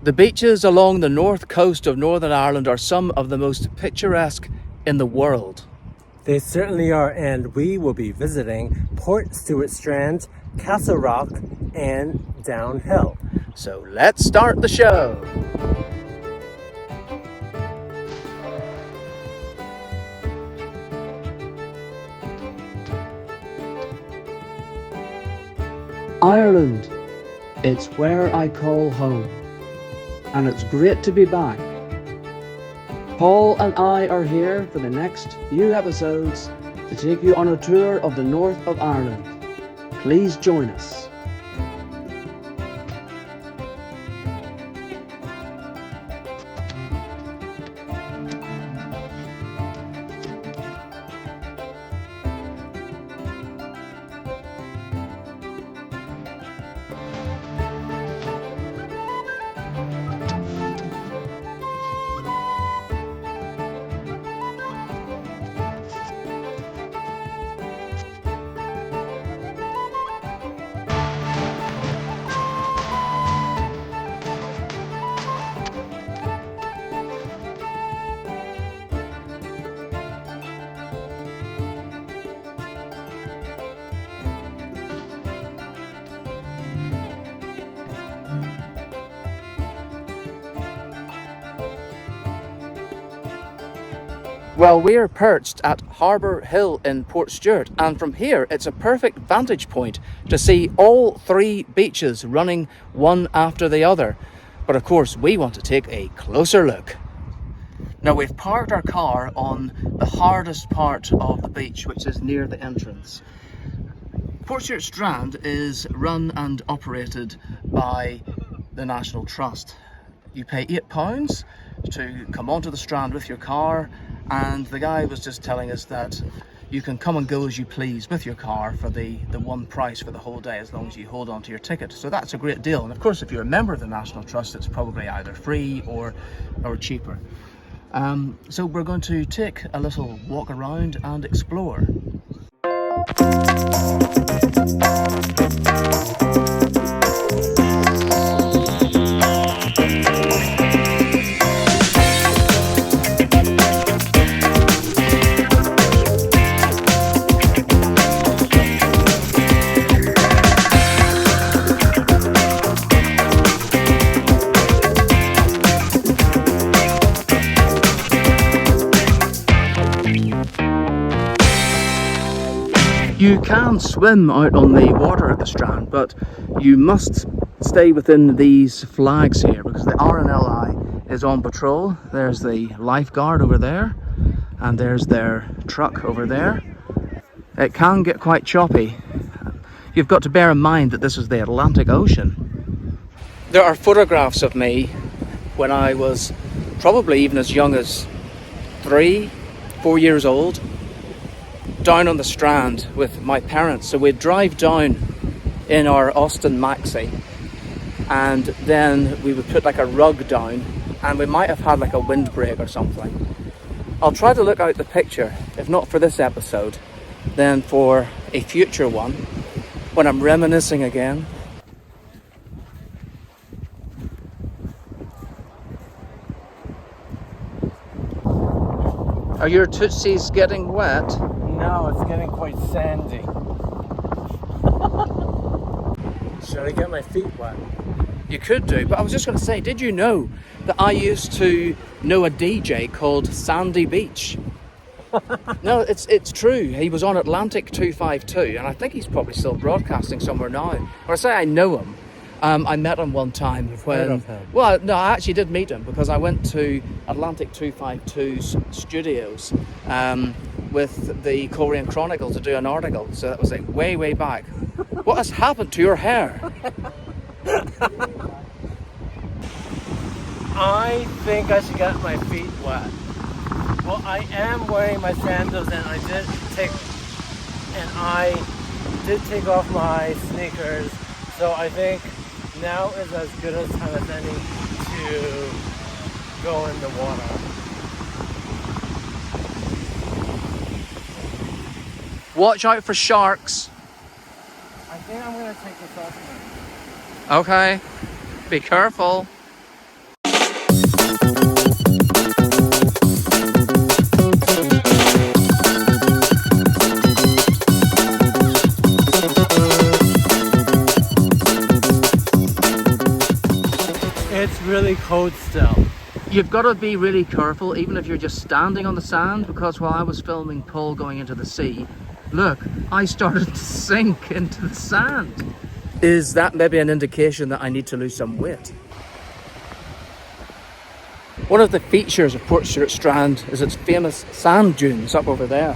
The beaches along the north coast of Northern Ireland are some of the most picturesque in the world. They certainly are, and we will be visiting Portstewart, Strand, Castlerock, and downhill. So let's start the show. Ireland, it's where I call home, and it's great to be back. Paul and I are here for the next few episodes to take you on a tour of the north of Ireland. Please join us. Well, we're perched at Harbour Hill in Portstewart, and from here it's a perfect vantage point to see all three beaches running one after the other. But of course, we want to take a closer look. Now, we've parked our car on the hardest part of the beach, which is near the entrance. Portstewart Strand is run and operated by the National Trust. You pay £8 to come onto the Strand with your car, and the guy was just telling us that you can come and go as you please with your car for the one price for the whole day, as long as you hold on to your ticket. So that's a great deal. And of course, if you're a member of the National Trust, it's probably either free or cheaper. So we're going to take a little walk around and explore. You can swim out on the water at the Strand, but you must stay within these flags here because the RNLI is on patrol. There's the lifeguard over there, and there's their truck over there. It can get quite choppy. You've got to bear in mind that this is the Atlantic Ocean. There are photographs of me when I was probably even as young as 3, 4 years old, down on the Strand with my parents. So we'd drive down in our Austin Maxi, and then we would put like a rug down, and we might have had like a windbreak or something. I'll try to look out the picture, if not for this episode, then for a future one, when I'm reminiscing again. Are your tootsies getting wet? No, it's getting quite sandy. Should I get my feet wet? You could do, but I was just going to say, did you know that I used to know a DJ called Sandy Beach? No, it's true. He was on Atlantic 252, and I think he's probably still broadcasting somewhere now. When I say I know him, I met him one time when... Well, no, I actually did meet him because I went to Atlantic 252's studios with the Korean Chronicle to do an article. So that was like way back. What has happened to your hair? I think I should get my feet wet. Well, I am wearing my sandals, and I did take off my sneakers. So I think now is as good a time as any to go in the water. Watch out for sharks. I think I'm gonna take this off now. Okay, be careful. It's really cold still. You've got to be really careful, even if you're just standing on the sand, because while I was filming Paul going into the sea, look, I started to sink into the sand. Is that maybe an indication that I need to lose some weight? One of the features of Portstewart Strand is its famous sand dunes up over there.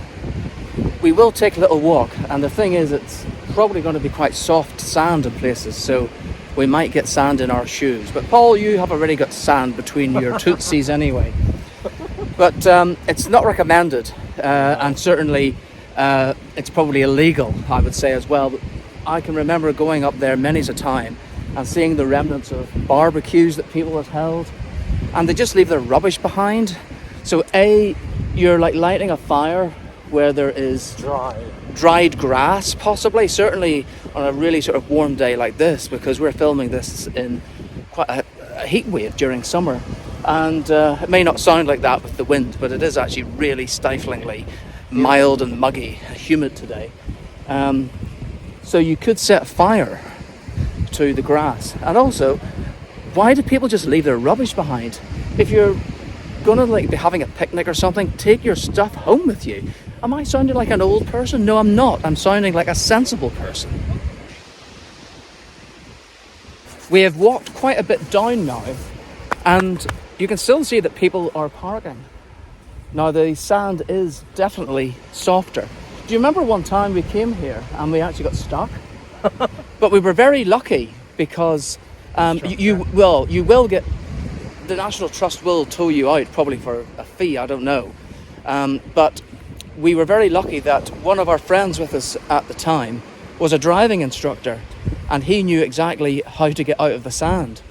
We will take a little walk, and the thing is, it's probably going to be quite soft sand in places, so we might get sand in our shoes. But Paul, you have already got sand between your tootsies anyway. But it's not recommended, and certainly it's probably illegal, I would say as well. But I can remember going up there many a time and seeing the remnants of barbecues that people had held, and they just leave their rubbish behind. So you're like lighting a fire where there is dried grass, possibly, certainly on a really sort of warm day like this, because we're filming this in quite a heat wave during summer, and it may not sound like that with the wind, but it is actually really stiflingly mild and muggy, humid today. So you could set fire to the grass. And also, why do people just leave their rubbish behind? If you're gonna like be having a picnic or something, take your stuff home with you. Am I sounding like an old person? No, I'm not. I'm sounding like a sensible person. We have walked quite a bit down now, and you can still see that people are parking. Now the sand is definitely softer. Do you remember one time we came here and we actually got stuck? But we were very lucky because you will get, the National Trust will tow you out probably for a fee, I don't know. But we were very lucky that one of our friends with us at the time was a driving instructor, and he knew exactly how to get out of the sand.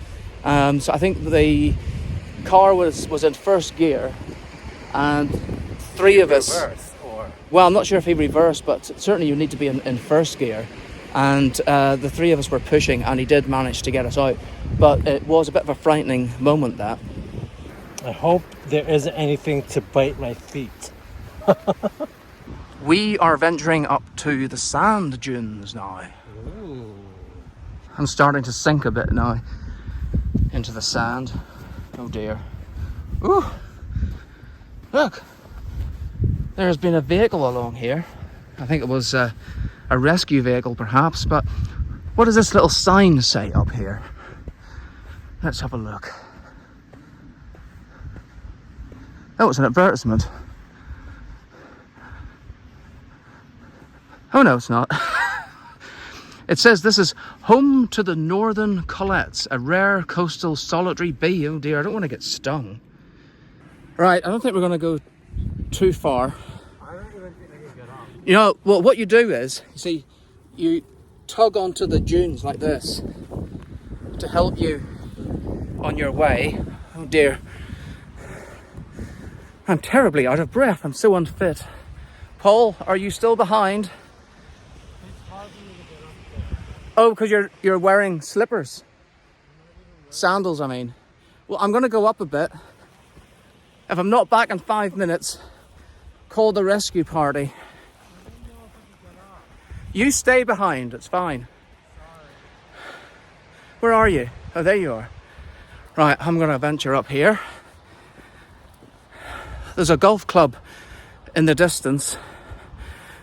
So I think the car was in first gear, and three of us... Well, I'm not sure if he reversed, but certainly you need to be in first gear. And the three of us were pushing, and he did manage to get us out. But it was a bit of a frightening moment, that. I hope there isn't anything to bite my feet. We are venturing up to the sand dunes now. Ooh. I'm starting to sink a bit now into the sand. Oh dear. Ooh! Look! There's been a vehicle along here. I think it was a rescue vehicle perhaps, but what does this little sign say up here? Let's have a look. Oh, it's an advertisement. Oh no, it's not. It says this is home to the northern colettes, a rare coastal solitary bee. Oh dear, I don't want to get stung. Right, I don't think we're going to go too far. I don't even think I can get off. You know, well, what you do is, you see, you tug onto the dunes like this to help you on your way. Oh dear. I'm terribly out of breath. I'm so unfit. Paul, are you still behind? Oh, because you're wearing slippers. Sandals, I mean. Well, I'm going to go up a bit. If I'm not back in 5 minutes, call the rescue party. You stay behind, it's fine. Where are you? Oh, there you are. Right, I'm going to venture up here. There's a golf club in the distance,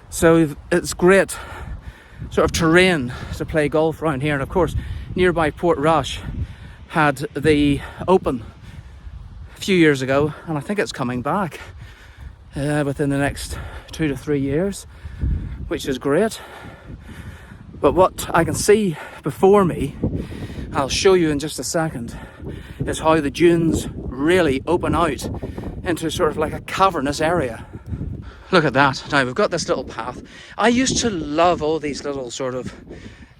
so it's great sort of terrain to play golf around here. And of course, nearby Portrush had the Open a few years ago, and I think it's coming back within the next 2 to 3 years, which is great. But what I can see before me, I'll show you in just a second, is how the dunes really open out into sort of like a cavernous area. Look at that. Now we've got this little path. I used to love all these little sort of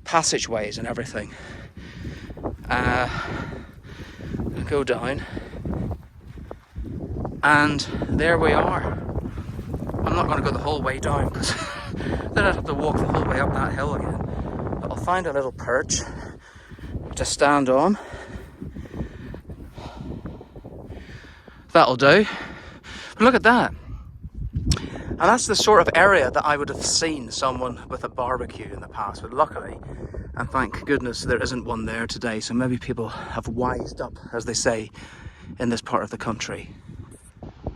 passageways and everything. Go down, and there we are. I'm not going to go the whole way down because then I'd have to walk the whole way up that hill again. But I'll find a little perch to stand on. That'll do. But look at that. And that's the sort of area that I would have seen someone with a barbecue in the past, but luckily, and thank goodness, there isn't one there today, so maybe people have wised up, as they say, in this part of the country.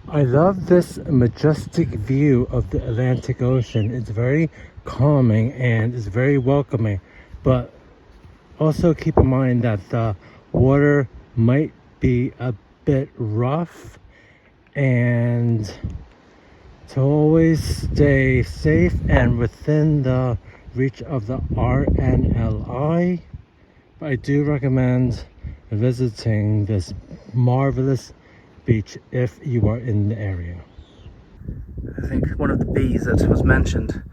I love this majestic view of the Atlantic Ocean. It's very calming and it's very welcoming, but also keep in mind that the water might be a bit rough, and to always stay safe and within the reach of the RNLI. But I do recommend visiting this marvelous beach if you are in the area. I think one of the bees that was mentioned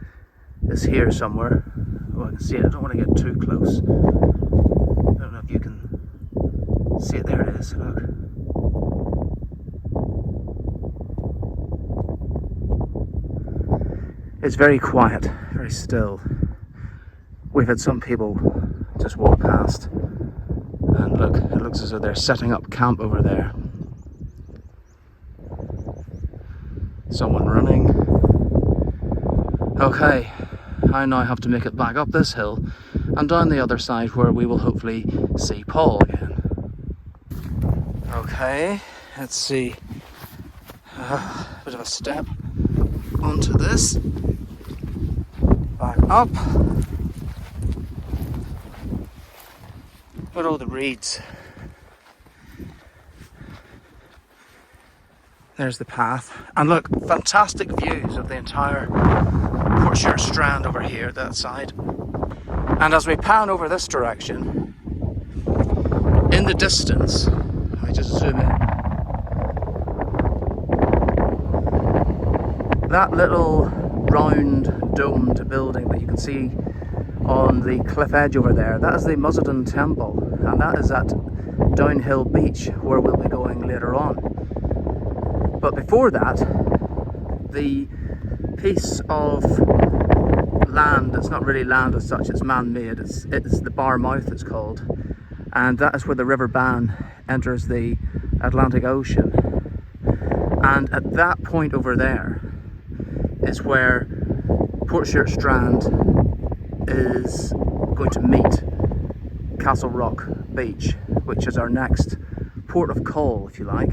is here somewhere. Oh, I can see it. I don't want to get too close. I don't know if you can see it. There it is. Look. It's very quiet, very still. We've had some people just walk past, and look, it looks as though they're setting up camp over there. Someone running. Okay, I now have to make it back up this hill and down the other side where we will hopefully see Paul again. Okay, let's see. A bit of a step onto this. Back up. Look at all the reeds. There's the path. And look, fantastic views of the entire Portstewart Strand over here, that side. And as we pan over this direction, in the distance, I just zoom in. That little round domed building that you can see on the cliff edge over there, that is the Muzzledon Temple, and that is at Downhill Beach where we'll be going later on. But before that, the piece of land, it's not really land as such, it's man-made, it's the Bar Mouth it's called, and that is where the River Bann enters the Atlantic Ocean. And at that point over there is where Portstewart Strand is going to meet Castlerock Beach, which is our next port of call, if you like.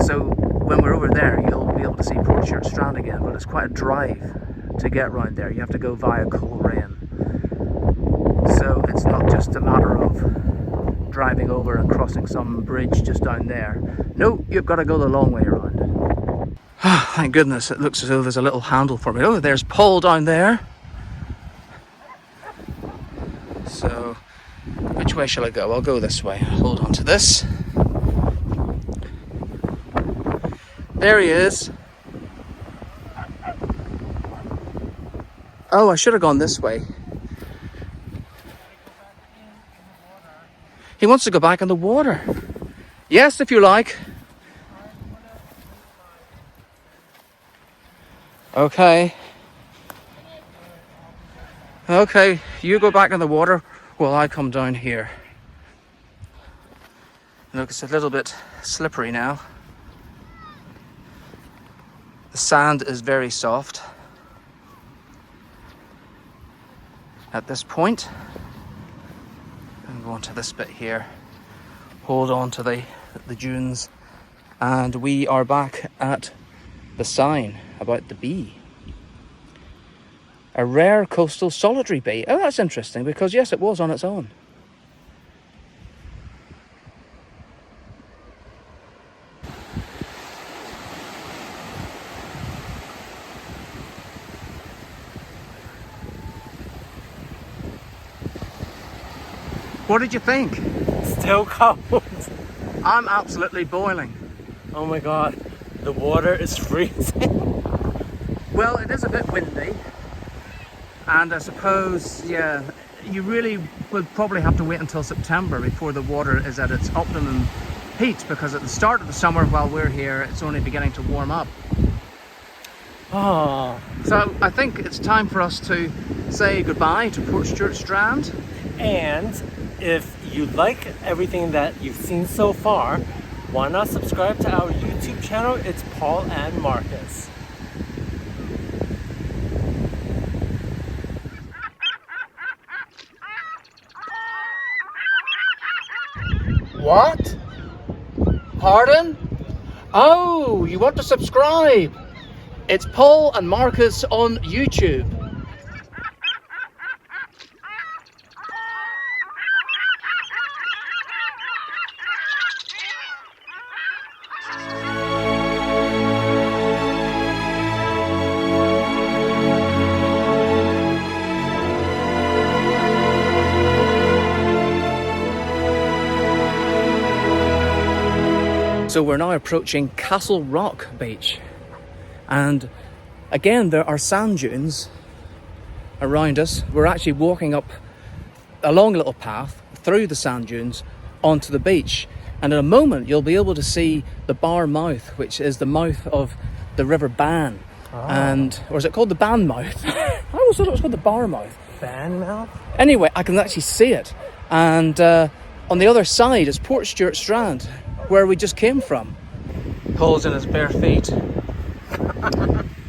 So when we're over there, you'll be able to see Portstewart Strand again, but it's quite a drive to get round there. You have to go via Coleraine. So it's not just a matter of driving over and crossing some bridge just down there. No, you've got to go the long way around. Thank goodness, it looks as though there's a little handle for me. Oh, there's Paul down there. So, which way shall I go? I'll go this way. Hold on to this. There he is. Oh, I should have gone this way. He wants to go back in the water. Yes, if you like. Okay. Okay, you go back in the water while I come down here. Look, it's a little bit slippery now. The sand is very soft at this point. I'm going to this bit here. Hold on to the dunes, and we are back at the sign about the bee. A rare coastal solitary bee. Oh, that's interesting, because yes, it was on its own. What did you think? Still cold. I'm absolutely boiling. Oh my god, the water is freezing. Well, it is a bit windy, and I suppose, yeah, you really would probably have to wait until September before the water is at its optimum heat, because at the start of the summer while we're here, it's only beginning to warm up. Oh. So I think it's time for us to say goodbye to Portstewart Strand. And if you like everything that you've seen so far, why not subscribe to our YouTube channel? It's Paul and Marcus. What? Pardon? Oh, you want to subscribe? It's Paul and Marcus on YouTube. So we're now approaching Castlerock Beach, and again there are sand dunes around us. We're actually walking up along a little path through the sand dunes onto the beach, and in a moment you'll be able to see the bar mouth, which is the mouth of the River Bann. Or is it called the Bann mouth? I always thought it was called the bar mouth. Fan mouth? Anyway, I can actually see it, and on the other side is Portstewart Strand, where we just came from. Paul's in his bare feet.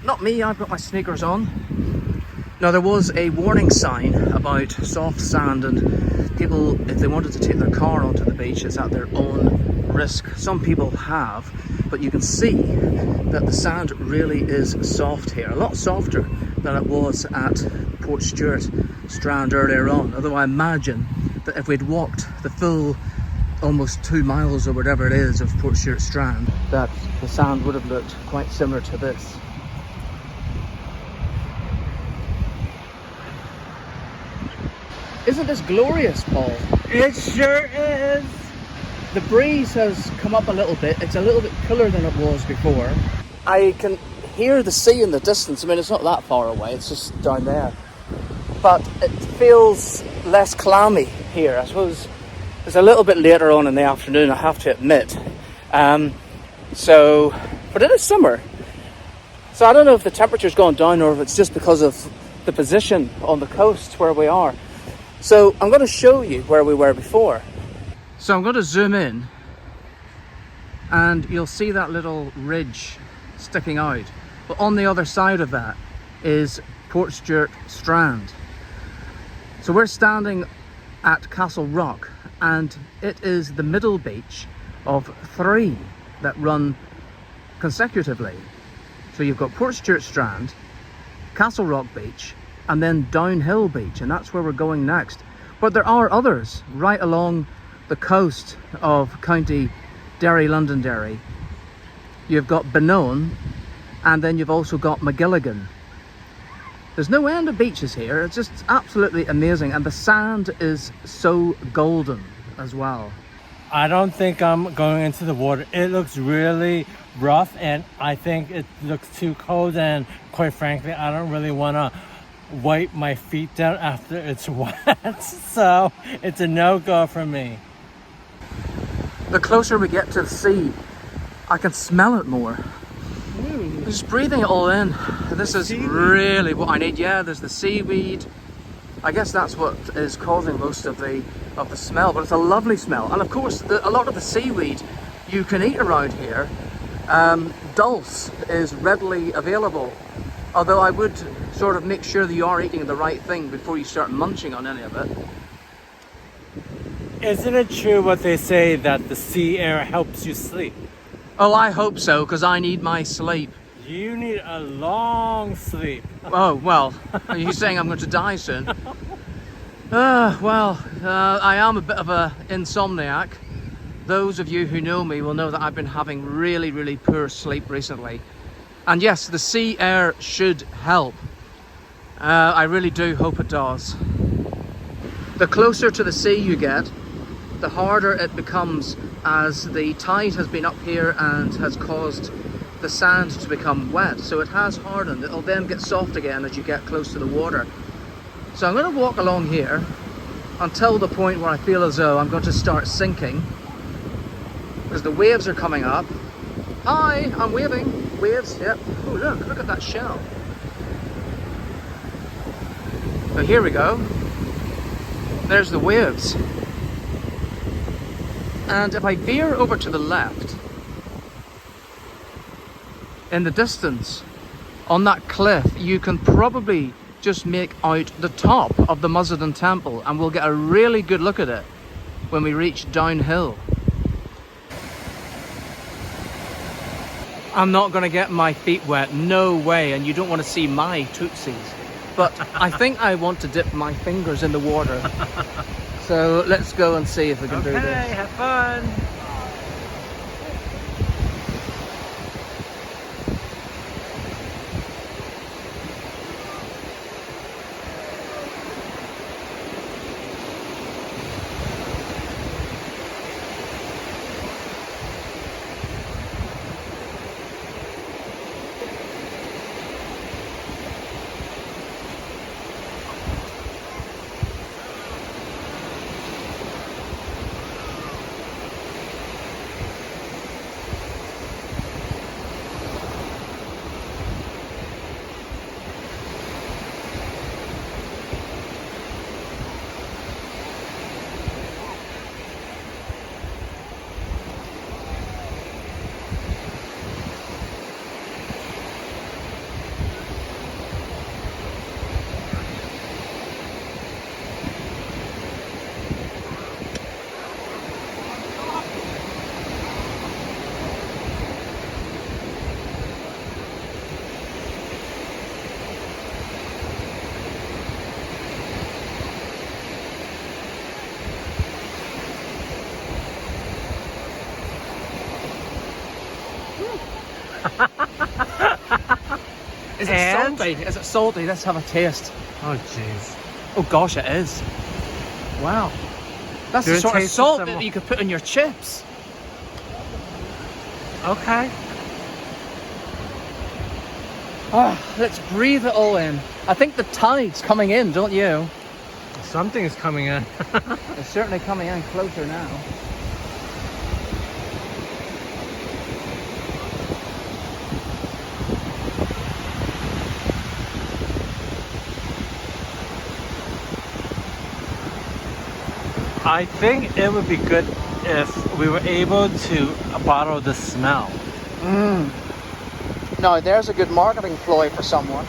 Not me, I've got my sneakers on. Now there was a warning sign about soft sand, and people, if they wanted to take their car onto the beach, it's at their own risk. Some people have, but you can see that the sand really is soft here, a lot softer than it was at Portstewart Strand earlier on. Although I imagine that if we'd walked the full almost 2 miles or whatever it is of Portstewart Strand, that the sand would have looked quite similar to this. Isn't this glorious, Paul? It sure is. The breeze has come up a little bit. It's a little bit cooler than it was before. I can hear the sea in the distance. I mean, it's not that far away, it's just down there. But it feels less clammy here. I suppose it's a little bit later on in the afternoon, I have to admit. But it is summer. So I don't know if the temperature's gone down or if it's just because of the position on the coast where we are. So I'm going to show you where we were before. So I'm going to zoom in and you'll see that little ridge sticking out. But on the other side of that is Portstewart Strand. So we're standing at Castlerock, and it is the middle beach of 3 that run consecutively. So you've got Portstewart Strand, Castlerock Beach, and then Downhill Beach, and that's where we're going next. But there are others right along the coast of County Derry, Londonderry. You've got Benone, and then you've also got McGilligan. There's no end of beaches here. It's just absolutely amazing, and the sand is so golden as well. I don't think I'm going into the water. It looks really rough, and I think it looks too cold, and quite frankly, I don't really want to wipe my feet down after it's wet. So it's a no-go for me. The closer we get to the sea, I can smell it more. Just breathing it all in. This is really what I need. Yeah, there's the seaweed. I guess that's what is causing most of the smell, but it's a lovely smell. And of course, a lot of the seaweed you can eat around here. Dulse is readily available, although I would sort of make sure that you are eating the right thing before you start munching on any of it. Isn't it true what they say that the sea air helps you sleep? Oh, I hope so, because I need my sleep. You need a long sleep. Oh, well, are you saying I'm going to die soon? I am a bit of an insomniac. Those of you who know me will know that I've been having really, really poor sleep recently. And yes, the sea air should help. I really do hope it does. The closer to the sea you get, the harder it becomes, as the tide has been up here and has caused the sand to become wet. So it has hardened. It'll then get soft again as you get close to the water. So I'm going to walk along here until the point where I feel as though I'm going to start sinking, because the waves are coming up. Hi, I'm waving. Waves, yep. Oh, look at that shell. So here we go. There's the waves. And if I veer over to the left, in the distance, on that cliff, you can probably just make out the top of the Musselden Temple, and we'll get a really good look at it when we reach Downhill. I'm not going to get my feet wet. No way. And you don't want to see my tootsies. But I think I want to dip my fingers in the water. So let's go and see if we can do this. Okay, have fun. Is it salty? Is it salty? Let's have a taste. Oh jeez. Oh gosh, it is. Wow. That's Do the you sort of taste salt some- that you could put in your chips. Okay. Let's breathe it all in. I think the tide's coming in, don't you? Something is coming in. It's certainly coming in closer now. I think it would be good if we were able to bottle the smell. Now, there's a good marketing ploy for someone.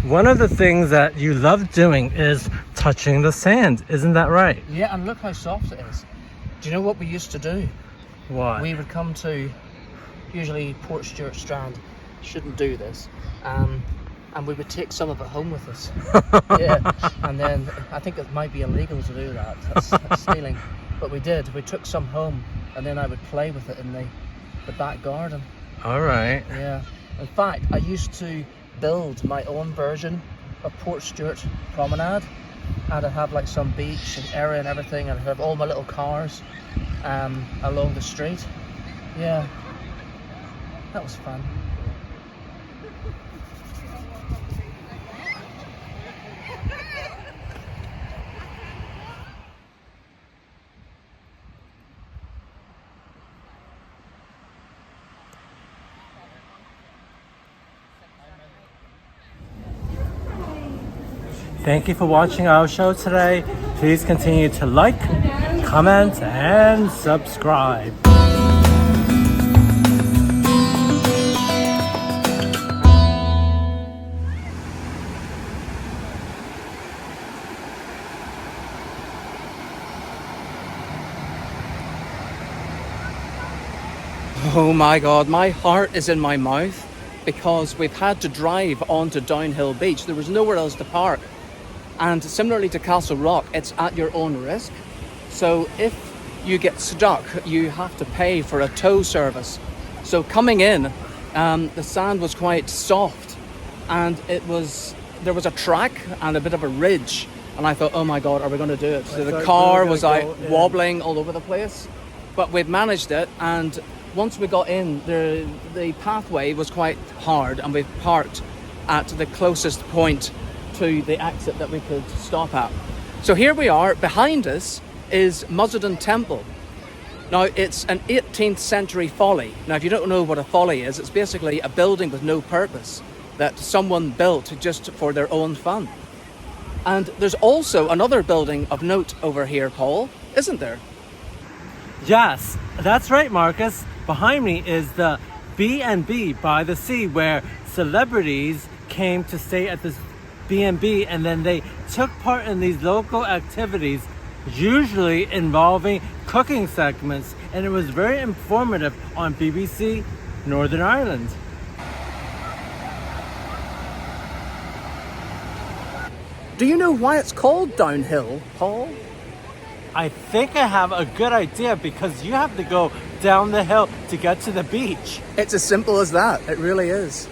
One of the things that you love doing is touching the sand. Isn't that right? Yeah, and look how soft it is. Do you know what we used to do? What? We would come to, usually Portstewart, Strand. Shouldn't do this. And we would take some of it home with us. Yeah, and then I think it might be illegal to do that. That's stealing. But we did. We took some home, and then I would play with it in the back garden. All right. Yeah. In fact, I used to build my own version of Portstewart Promenade. And I'd have like some beach and area and everything, and I'd have all my little cars along the street. Yeah, that was fun. Thank you for watching our show today. Please continue to like, comment, and subscribe. Oh my God, my heart is in my mouth because we've had to drive onto Downhill Beach. There was nowhere else to park. And similarly to Castlerock, it's at your own risk. So if you get stuck, you have to pay for a tow service. So coming in, the sand was quite soft, and there was a track and a bit of a ridge. And I thought, oh my God, are we going to do it? So the car was out wobbling all over the place, but we've managed it. And once we got in, the pathway was quite hard, and we parked at the closest point to the exit that we could stop at. So here we are. Behind us is Muzzledon Temple. Now, it's an 18th century folly. Now, if you don't know what a folly is, it's basically a building with no purpose that someone built just for their own fun. And there's also another building of note over here, Paul, isn't there? Yes, that's right, Marcus. Behind me is the B&B by the sea, where celebrities came to stay at this B&B, and then they took part in these local activities usually involving cooking segments, and it was very informative on BBC Northern Ireland. Do you know why it's called downhill, Paul? I think I have a good idea, because you have to go down the hill to get to the beach. It's as simple as that. It really is.